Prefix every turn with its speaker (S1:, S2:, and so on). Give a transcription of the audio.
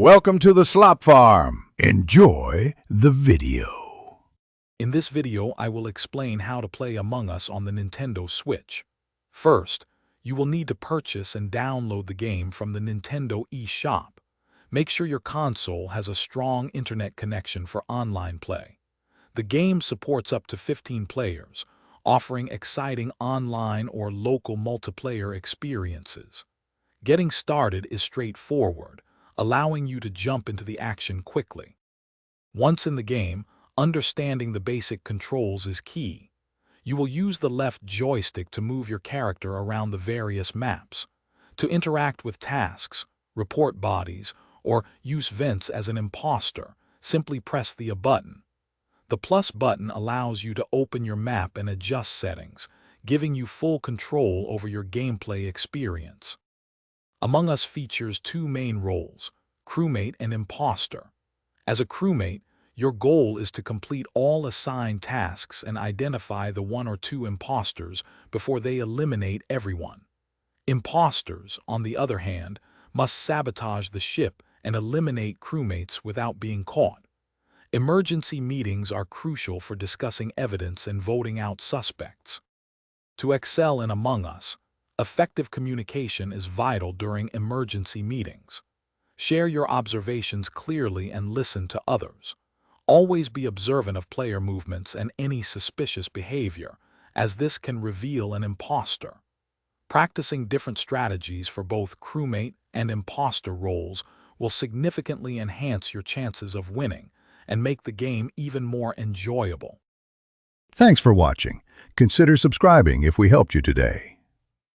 S1: Welcome to the Slop Farm. Enjoy the video.
S2: In this video, I will explain how to play Among Us on the Nintendo Switch. First, you will need to purchase and download the game from the Nintendo eShop. Make sure your console has a strong internet connection for online play. The game supports up to 15 players, offering exciting online or local multiplayer experiences. Getting started is straightforward, allowing you to jump into the action quickly. Once in the game, understanding the basic controls is key. You will use the left joystick to move your character around the various maps. To interact with tasks, report bodies, or use vents as an imposter, simply press the A button. The plus button allows you to open your map and adjust settings, giving you full control over your gameplay experience. Among Us features two main roles, crewmate and imposter. As a crewmate, your goal is to complete all assigned tasks and identify the one or two imposters before they eliminate everyone. Imposters, on the other hand, must sabotage the ship and eliminate crewmates without being caught. Emergency meetings are crucial for discussing evidence and voting out suspects. To excel in Among Us, effective communication is vital during emergency meetings. Share your observations clearly and listen to others. Always be observant of player movements and any suspicious behavior, as this can reveal an imposter. Practicing different strategies for both crewmate and imposter roles will significantly enhance your chances of winning and make the game even more enjoyable.
S1: Thanks for watching. Consider subscribing if we helped you today.